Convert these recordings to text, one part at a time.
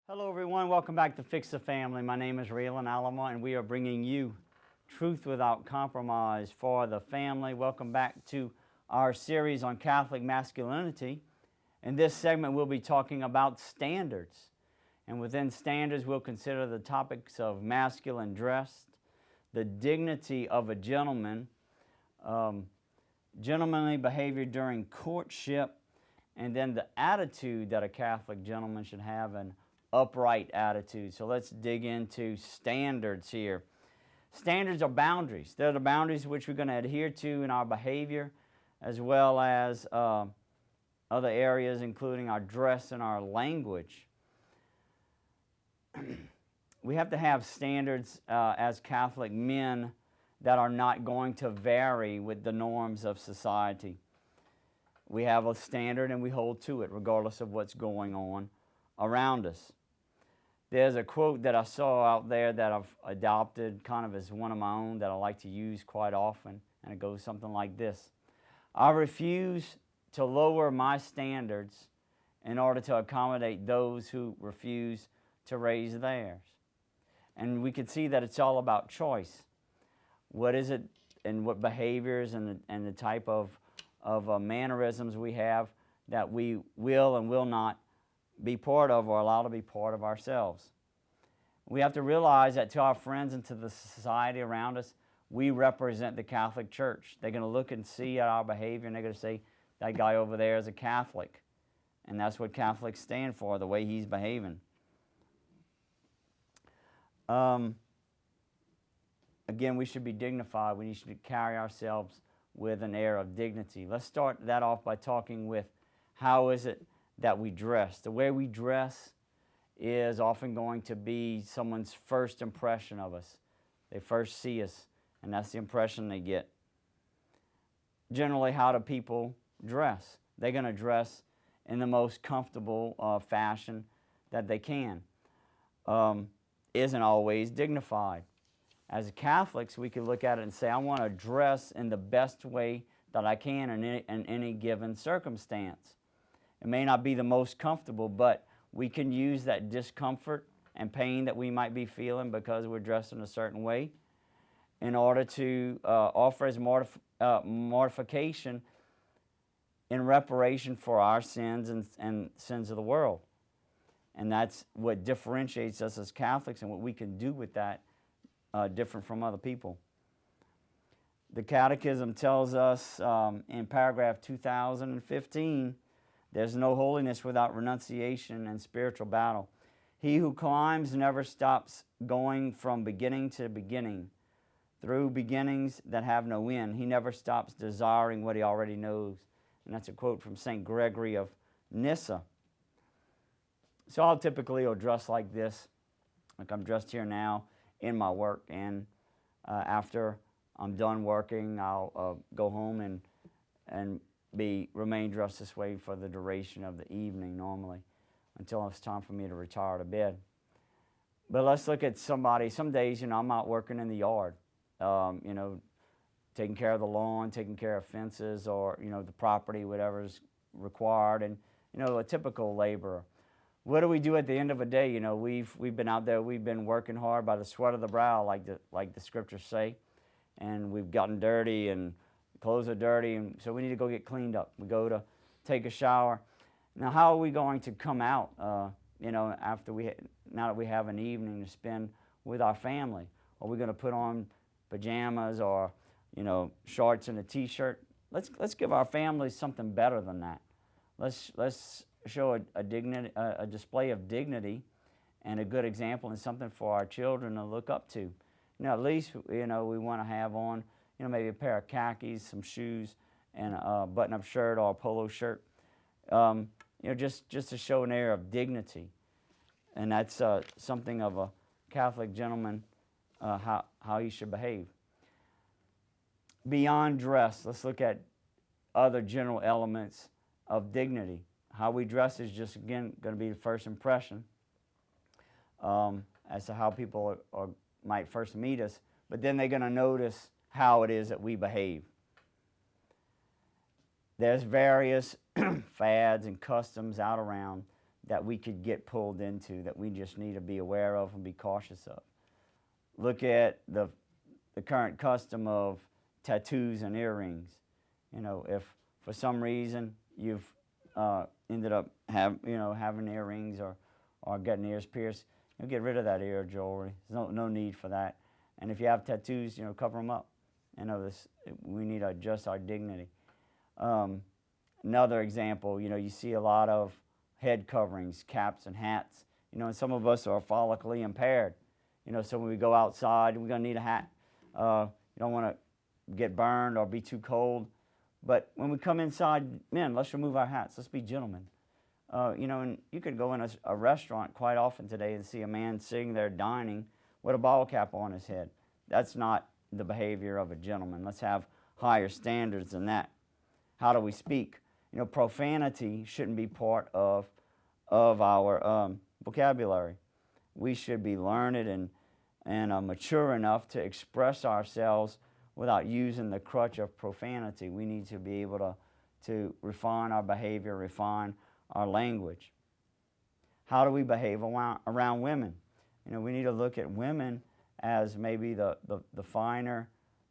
Hello everyone, welcome back to Fix the Family. My name is Raylan Alama and we are bringing you truth without compromise for the family. Welcome back to our series on Catholic masculinity. In this segment we'll be talking about standards. And within standards we'll consider the topics of masculine dress, the dignity of a gentleman, gentlemanly behavior during courtship, and then the attitude that a Catholic gentleman should have, an upright attitude. So let's dig into standards here. Standards are boundaries. They're the boundaries which we're going to adhere to in our behavior, as well as other areas including our dress and our language. We have to have standards as Catholic men that are not going to vary with the norms of society. We have a standard and we hold to it regardless of what's going on around us. There's a quote that I saw out there that I've adopted kind of as one of my own that I like to use quite often, and it goes something like this: I refuse to lower my standards in order to accommodate those who refuse to raise theirs. And we can see that it's all about choice. What is it and what behaviors and the type of mannerisms we have that we will and will not be part of or allow to be part of ourselves. We have to realize that to our friends and to the society around us, we represent the Catholic Church. They're going to look and see at our behavior and they're going to say, that guy over there is a Catholic. And that's what Catholics stand for, the way he's behaving. Again, we should be dignified. We should carry ourselves with an air of dignity. Let's start that off by talking with how is it that we dress. The way we dress is often going to be someone's first impression of us. They first see us, and that's the impression they get. Generally, how do people dress? They're going to dress in the most comfortable fashion that they can. Isn't always dignified. As Catholics, we could look at it and say, I want to dress in the best way that I can in any given circumstance. It may not be the most comfortable, but we can use that discomfort and pain that we might be feeling because we're dressed in a certain way in order to offer as mortification in reparation for our sins and sins of the world. And that's what differentiates us as Catholics and what we can do with that different from other people. The Catechism tells us in paragraph 2015, there's no holiness without renunciation and spiritual battle. He who climbs never stops going from beginning to beginning, through beginnings that have no end. He never stops desiring what he already knows. And that's a quote from St. Gregory of Nyssa. So I'll typically dress like this, like I'm dressed here now in my work. And after I'm done working, I'll go home and remain dressed this way for the duration of the evening normally until it's time for me to retire to bed. But let's look at somebody. Some days, I'm out working in the yard, taking care of the lawn, taking care of fences or, the property, whatever's required, and, a typical laborer. What do we do at the end of a day? We've been out there, we've been working hard by the sweat of the brow, like the scriptures say, and we've gotten dirty and clothes are dirty, and so we need to go get cleaned up. We go to take a shower. Now, how are we going to come out, now that we have an evening to spend with our family? Are we going to put on pajamas or, shorts and a T-shirt? Let's give our families something better than that. Let's show a display of dignity and a good example and something for our children to look up to. At least, we want to have on, maybe a pair of khakis, some shoes, and a button-up shirt or a polo shirt, just to show an air of dignity. And that's something of a Catholic gentleman, how he should behave. Beyond dress, let's look at other general elements of dignity. How we dress is just, again, going to be the first impression. as to how people might first meet us, but then they're going to notice how it is that we behave. There's various fads and customs out around that we could get pulled into that we just need to be aware of and be cautious of. Look at the current custom of tattoos and earrings. You know, if for some reason you've ended up having earrings or getting ears pierced, get rid of that ear jewelry. There's no need for that. And if you have tattoos, cover them up. We need to adjust our dignity. Another example, you see a lot of head coverings, caps and hats. And some of us are follically impaired. So when we go outside, we're going to need a hat. You don't want to get burned or be too cold. But when we come inside, men, let's remove our hats. Let's be gentlemen. And you could go in a restaurant quite often today and see a man sitting there dining with a ball cap on his head. That's not the behavior of a gentleman. Let's have higher standards than that. How do we speak? Profanity shouldn't be part of our vocabulary. We should be learned and mature enough to express ourselves without using the crutch of profanity. We need to be able to refine our behavior, refine our language. How do we behave around women? We need to look at women as maybe the finer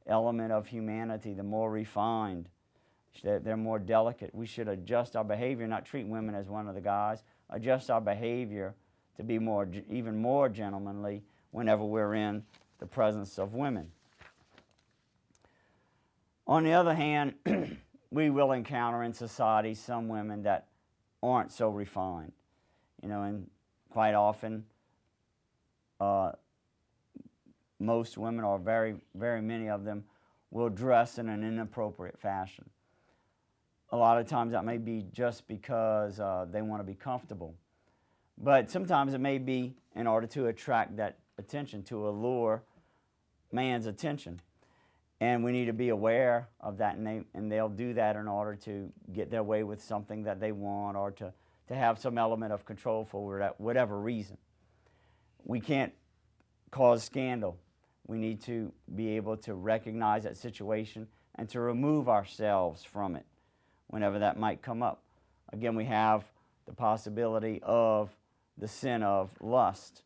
element of humanity, the more refined. They're more delicate. We should adjust our behavior, not treat women as one of the guys. Adjust our behavior to be even more gentlemanly whenever we're in the presence of women. On the other hand, we will encounter in society some women that aren't so refined. And quite often, most women, or very, very many of them, will dress in an inappropriate fashion. A lot of times that may be just because they want to be comfortable. But sometimes it may be in order to attract that attention, to allure man's attention. And we need to be aware of that, and they'll do that in order to get their way with something that they want, or to have some element of control for whatever reason. We can't cause scandal. We need to be able to recognize that situation and to remove ourselves from it whenever that might come up. Again, we have the possibility of the sin of lust.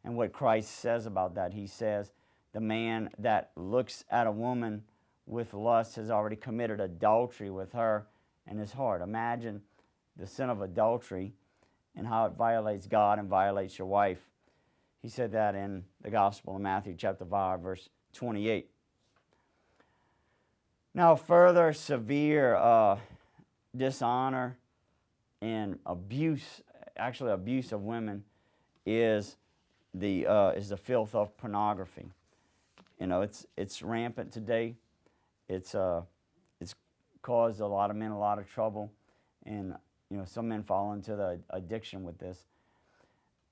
And what Christ says about that, he says, the man that looks at a woman with lust has already committed adultery with her in his heart. Imagine the sin of adultery and how it violates God and violates your wife. He said that in the Gospel of Matthew chapter 5, verse 28. Now, further severe dishonor and abuse, actually abuse of women, is the filth of pornography. It's rampant today. It's caused a lot of men a lot of trouble, and some men fall into the addiction with this.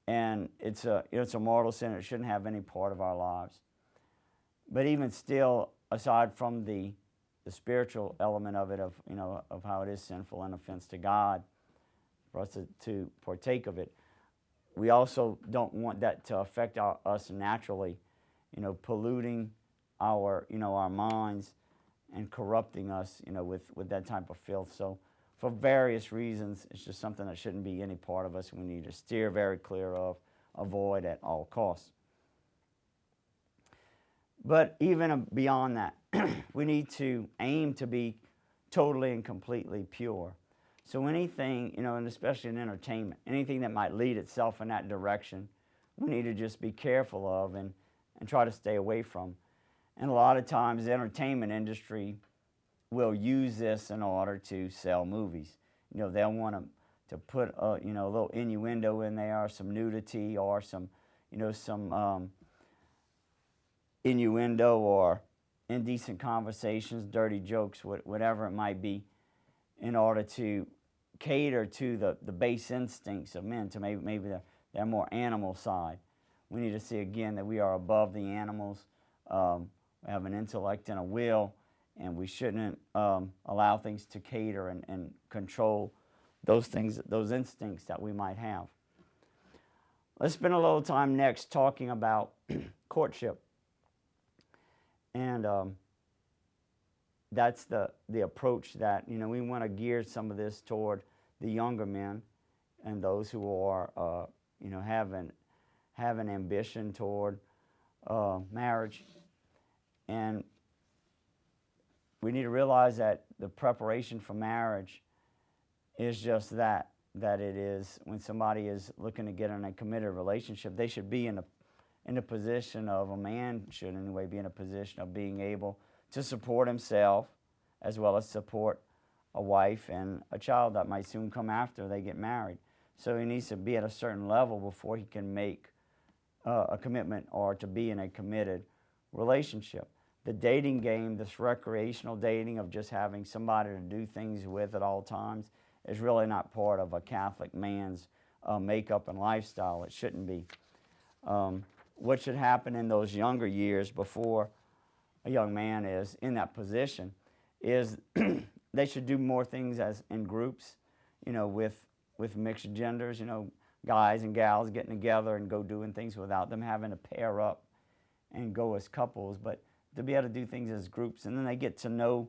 And it's a mortal sin. It shouldn't have any part of our lives. But even still, aside from the spiritual element of it, of how it is sinful and offense to God, for us to partake of it, we also don't want that to affect us naturally, polluting our minds and corrupting us, with that type of filth. So, for various reasons, it's just something that shouldn't be any part of us. We need to steer very clear of, avoid at all costs. But even beyond that, we need to aim to be totally and completely pure. So anything, and especially in entertainment, anything that might lead itself in that direction, we need to just be careful of and try to stay away from. And a lot of times the entertainment industry will use this in order to sell movies. They'll want to put a little innuendo in there, or some nudity, or some innuendo, or indecent conversations, dirty jokes, whatever it might be, in order to cater to the base instincts of men, to maybe their more animal side. We need to see again that we are above the animals. We have an intellect and a will, and we shouldn't allow things to cater and control those things, those instincts that we might have. Let's spend a little time next talking about courtship. And that's the approach that, we want to gear some of this toward the younger men and those who are, have an ambition toward marriage. And we need to realize that the preparation for marriage is just that it is, when somebody is looking to get in a committed relationship, they should be in a position of, a man should anyway be in a position of being able to support himself as well as support a wife and a child that might soon come after they get married. So he needs to be at a certain level before he can make a commitment or to be in a committed relationship. The dating game, this recreational dating of just having somebody to do things with at all times, is really not part of a Catholic man's makeup and lifestyle. It shouldn't be. What should happen in those younger years before a young man is in that position is they should do more things as in groups, with mixed genders, guys and gals getting together and go doing things without them having to pair up and go as couples, but to be able to do things as groups. And then they get to know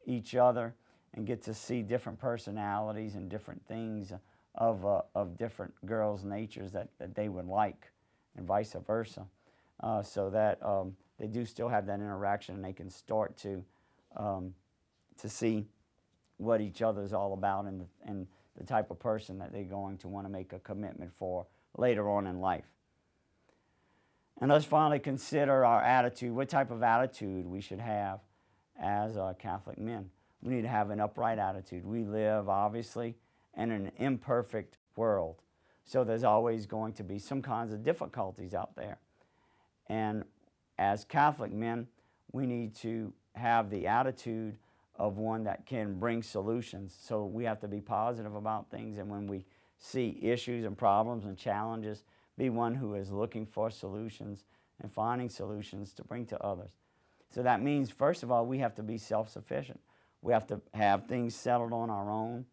each other and get to see different personalities and different things of different girls' natures that they would like, and vice versa, so that they do still have that interaction, and they can start to see what each other's all about and the type of person that they're going to want to make a commitment for later on in life. And let's finally consider our attitude, what type of attitude we should have as Catholic men. We need to have an upright attitude. We live, obviously, in an imperfect world. So there's always going to be some kinds of difficulties out there. And as Catholic men, we need to have the attitude of one that can bring solutions. So we have to be positive about things, and when we see issues and problems and challenges, be one who is looking for solutions and finding solutions to bring to others. So that means, first of all, we have to be self-sufficient. We have to have things settled on our own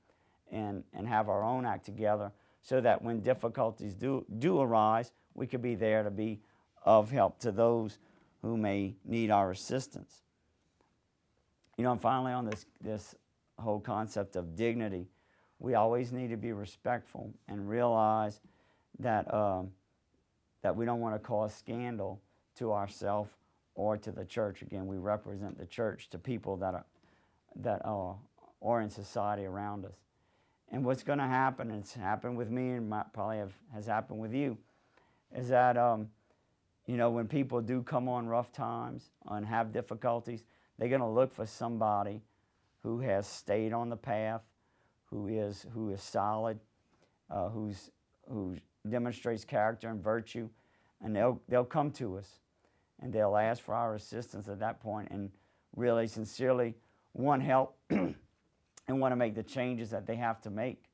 and have our own act together, so that when difficulties do arise, we could be there to be of help to those who may need our assistance. And finally, on this whole concept of dignity, we always need to be respectful and realize that we don't want to cause scandal to ourselves or to the church. Again, we represent the church to people that are in society around us. And what's going to happen, and it's happened with me and probably has happened with you, is that when people do come on rough times and have difficulties, they're going to look for somebody who has stayed on the path, who is solid, who demonstrates character and virtue, and they'll come to us, and they'll ask for our assistance at that point, and really sincerely want help and want to make the changes that they have to make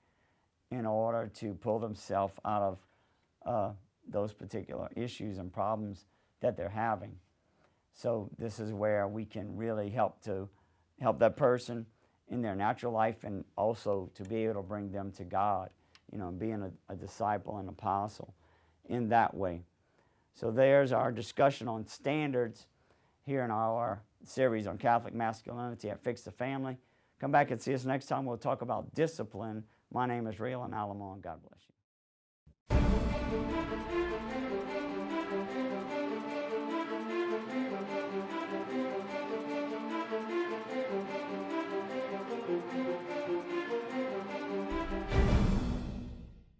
in order to pull themselves out of those particular issues and problems that they're having. So this is where we can really help that person in their natural life, and also to be able to bring them to God, being a disciple and apostle in that way. So there's our discussion on standards here in our series on Catholic masculinity at Fix the Family. Come back and see us next time. We'll talk about discipline. My name is Raylan Alamo, and God bless you.